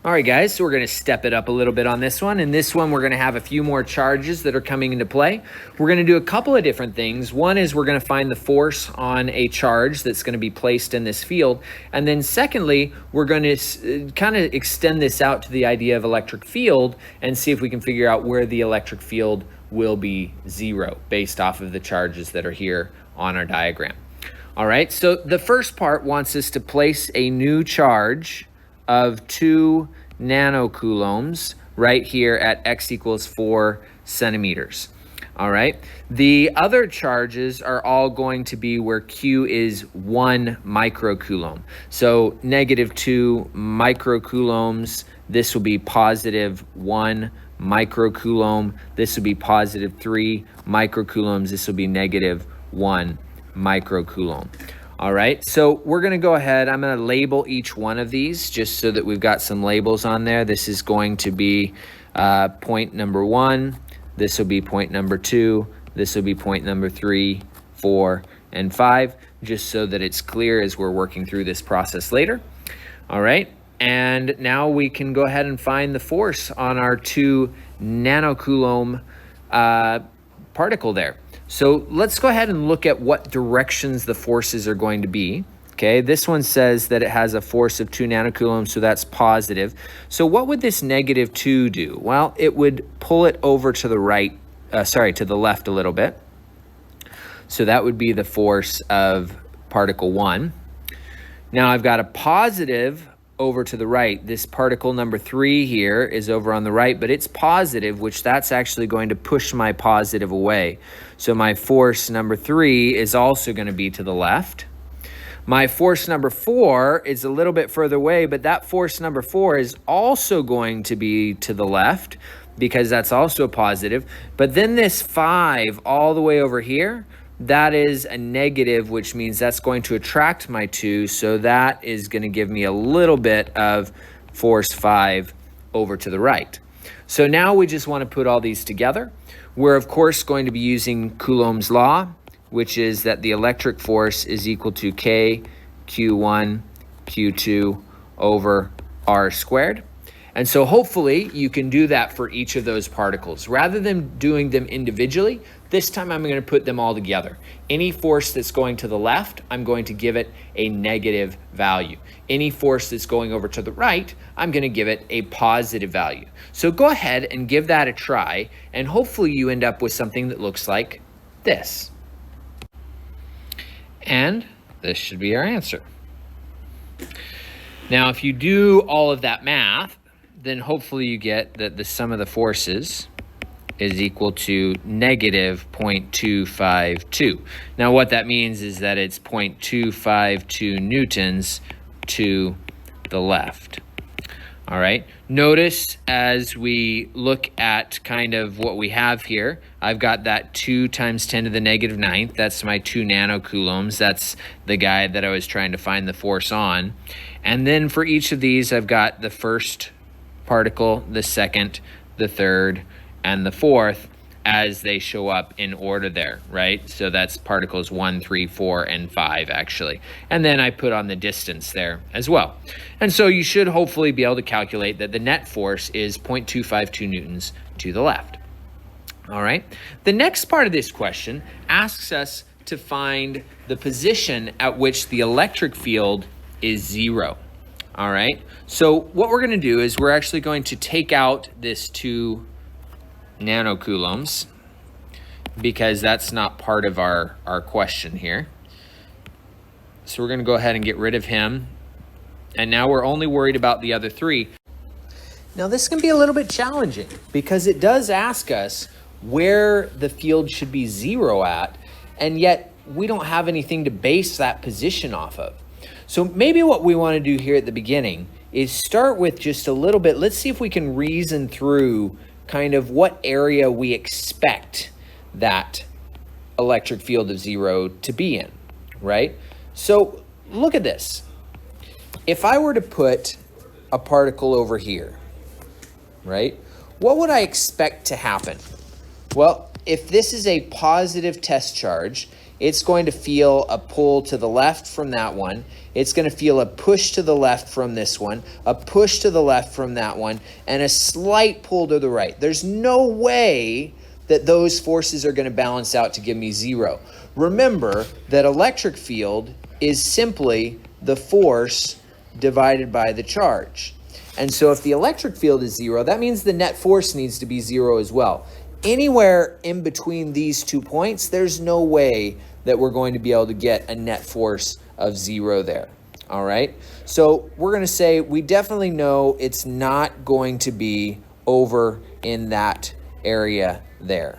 All right, guys, so we're going to step it up a little bit on this one. In this one, we're going to have a few more charges that are coming into play. We're going to do a couple of different things. One is we're going to find the force on a charge that's going to be placed in this field. And then secondly, we're going to kind of extend this out to the idea of electric field and see if we can figure out where the electric field will be zero based off of the charges that are here on our diagram. All right, so the first part wants us to place a new charge of 2 nanocoulombs right here at x equals 4 centimeters. All right, the other charges are all going to be where Q is 1 microcoulomb. So -2 microcoulombs, this will be positive 1 microcoulomb. This will be positive 3 microcoulombs. This will be -1 microcoulomb. All right, so we're going to go ahead. I'm going to label each one of these just so that we've got some labels on there. This is going to be point number 1. This will be point number 2. This will be point number 3, 4, and 5, just so that it's clear as we're working through this process later. All right, and now we can go ahead and find the force on our 2 nanocoulomb particle there. So let's go ahead and look at what directions the forces are going to be. Okay, this one says that it has a force of 2 nanocoulombs, so that's positive. So what would this -2 do? Well, it would pull it over to the right, to the left a little bit. So that would be the force of particle 1. Now I've got a positive over to the right. This particle number 3 here is over on the right, but it's positive, which that's actually going to push my positive away. So my force number 3 is also going to be to the left. My force number 4 is a little bit further away, but that force number 4 is also going to be to the left because that's also a positive. But then this 5 all the way over here, that is a negative, which means that's going to attract my 2. So that is going to give me a little bit of force 5 over to the right. So now we just want to put all these together. We're, of course, going to be using Coulomb's law, which is that the electric force is equal to K Q1 Q2 over R squared. And so hopefully you can do that for each of those particles. Rather than doing them individually, this time I'm going to put them all together. Any force that's going to the left, I'm going to give it a negative value. Any force that's going over to the right, I'm going to give it a positive value. So go ahead and give that a try, and hopefully you end up with something that looks like this. And this should be our answer. Now, if you do all of that math, then hopefully you get that the sum of the forces is equal to -0.252. Now what that means is that it's 0.252 newtons to the left. All right, notice as we look at kind of what we have here, I've got that 2 times 10 to the -9th. That's my 2 nanocoulombs. That's the guy that I was trying to find the force on. And then for each of these, I've got the first particle, the second, the third, and the fourth as they show up in order there, right? So that's particles 1, 3, 4, and 5 actually. And then I put on the distance there as well. And so you should hopefully be able to calculate that the net force is 0.252 newtons to the left. All right. The next part of this question asks us to find the position at which the electric field is 0. All right. So what we're going to do is we're actually going to take out this 2 nanocoulombs because that's not part of our question here. So we're going to go ahead and get rid of him. And now we're only worried about the other 3. Now this can be a little bit challenging because it does ask us where the field should be 0 at, and yet we don't have anything to base that position off of. So maybe what we want to do here at the beginning is start with just a little bit. Let's see if we can reason through kind of what area we expect that electric field of 0 to be in, right? So look at this. If I were to put a particle over here, right, what would I expect to happen? Well, if this is a positive test charge, it's going to feel a pull to the left from that one. It's going to feel a push to the left from this one, a push to the left from that one, and a slight pull to the right. There's no way that those forces are going to balance out to give me 0. Remember that electric field is simply the force divided by the charge. And so if the electric field is 0, that means the net force needs to be 0 as well. Anywhere in between these 2 points, there's no way that we're going to be able to get a net force of 0 there. All right, so we're going to say we definitely know it's not going to be over in that area there.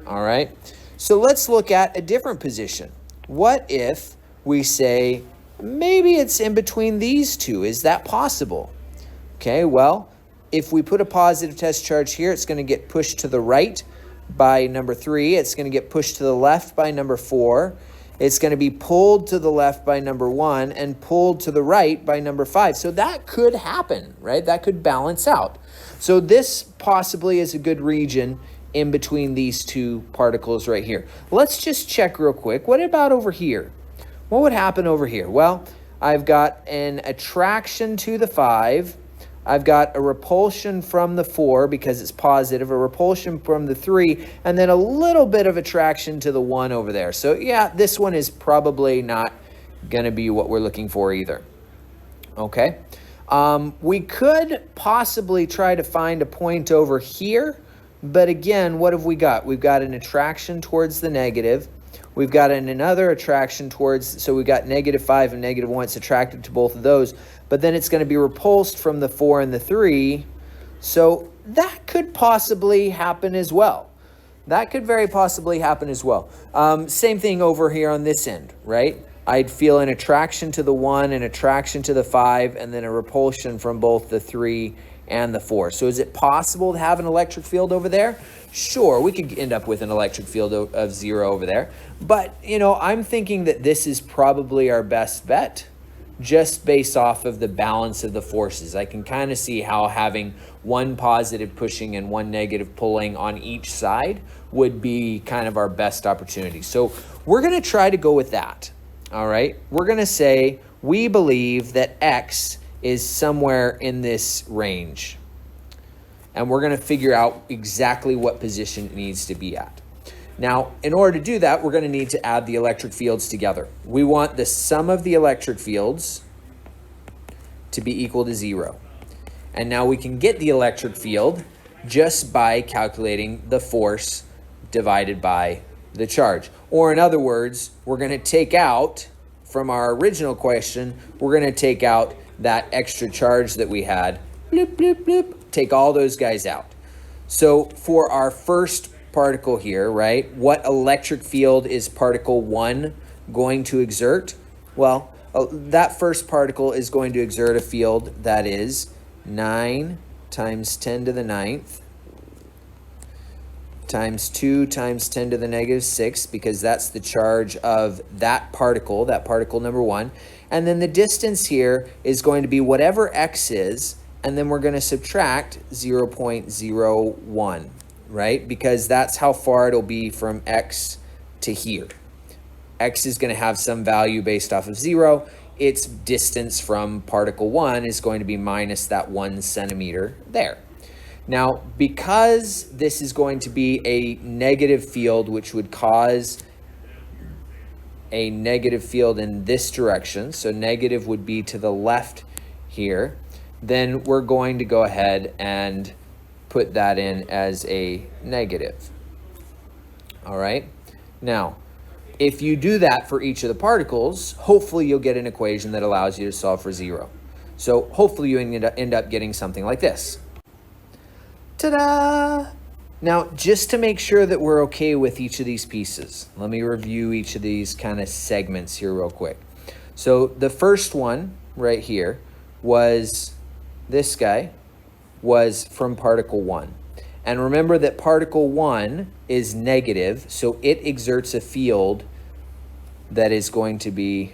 All right, so let's look at a different position. What if we say maybe it's in between these two? Is that possible? Okay, well, if we put a positive test charge here, it's going to get pushed to the right by number 3. It's going to get pushed to the left by number 4. It's going to be pulled to the left by number 1 and pulled to the right by number 5. So that could happen, right? That could balance out. So this possibly is a good region in between these two particles right here. Let's just check real quick. What about over here? What would happen over here? Well, I've got an attraction to the 5. I've got a repulsion from the 4 because it's positive, a repulsion from the 3, and then a little bit of attraction to the 1 over there. So yeah, this one is probably not going to be what we're looking for either. Okay. We could possibly try to find a point over here, but again, what have we got? We've got an attraction towards the negative. We've got another attraction towards, so we've got -5 and -1. It's attracted to both of those, but then it's going to be repulsed from the 4 and the 3. So that could possibly happen as well. That could very possibly happen as well. Same thing over here on this end, right? I'd feel an attraction to the 1, an attraction to the 5, and then a repulsion from both the 3 and the 4. So is it possible to have an electric field over there? Sure, we could end up with an electric field of 0 over there. But, you know, I'm thinking that this is probably our best bet just based off of the balance of the forces. I can kind of see how having one positive pushing and one negative pulling on each side would be kind of our best opportunity. So we're going to try to go with that. All right, we're going to say we believe that X is somewhere in this range. And we're going to figure out exactly what position it needs to be at. Now, in order to do that, we're going to need to add the electric fields together. We want the sum of the electric fields to be equal to 0. And now we can get the electric field just by calculating the force divided by the charge. Or in other words, we're going to take out, from our original question, we're going to take out that extra charge that we had. Bloop, bloop, bloop. Take all those guys out. So for our first particle here, right, what electric field is particle 1 going to exert? Well, that first particle is going to exert a field that is 9 times 10 to the 9th times 2 times 10 to the -6, because that's the charge of that particle number 1. And then the distance here is going to be whatever x is, and then we're going to subtract 0.01, right? Because that's how far it'll be from x to here. X is going to have some value based off of 0. Its distance from particle 1 is going to be minus that 1 centimeter there. Now, because this is going to be a negative field, which would cause a negative field in this direction, so negative would be to the left here, then we're going to go ahead and put that in as a negative. All right. Now, if you do that for each of the particles, hopefully you'll get an equation that allows you to solve for 0. So hopefully you end up getting something like this. Ta-da! Now, just to make sure that we're okay with each of these pieces, let me review each of these kind of segments here real quick. So the first one right here was, this guy was from particle 1. And remember that particle 1 is negative, so it exerts a field that is going to be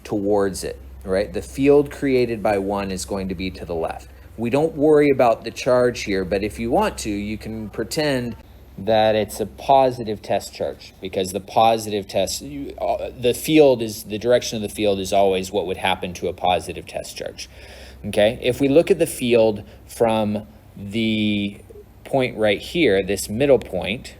towards it, right? The field created by 1 is going to be to the left. We don't worry about the charge here, but if you want to, you can pretend that it's a positive test charge, because the positive test, the direction of the field is always what would happen to a positive test charge. Okay, if we look at the field from the point right here, this middle point,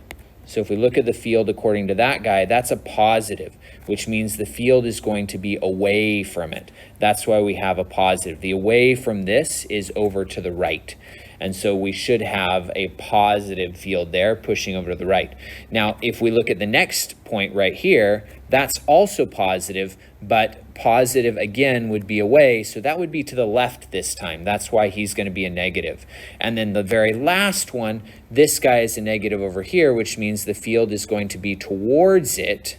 so if we look at the field according to that guy, that's a positive, which means the field is going to be away from it. That's why we have a positive. The away from this is over to the right. And so we should have a positive field there pushing over to the right. Now, if we look at the next point right here, that's also positive, but positive again would be away. So that would be to the left this time. That's why he's going to be a negative. And then the very last one, this guy is a negative over here, which means the field is going to be towards it.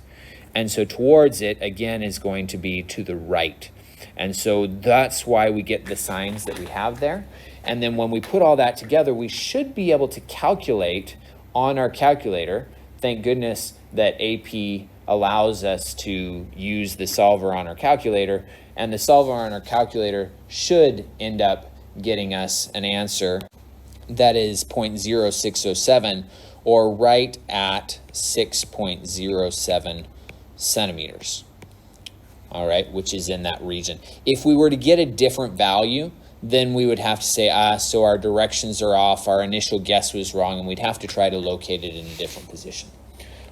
And so towards it again is going to be to the right. And so that's why we get the signs that we have there. And then when we put all that together, we should be able to calculate on our calculator. Thank goodness that AP allows us to use the solver on our calculator. And the solver on our calculator should end up getting us an answer that is 0.0607, or right at 6.07 centimeters. All right, which is in that region. If we were to get a different value, then we would have to say, so our directions are off, our initial guess was wrong, and we'd have to try to locate it in a different position.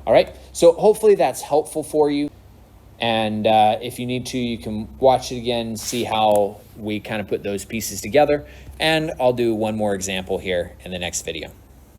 All right, so hopefully that's helpful for you. And if you need to, you can watch it again, see how we kind of put those pieces together. And I'll do one more example here in the next video.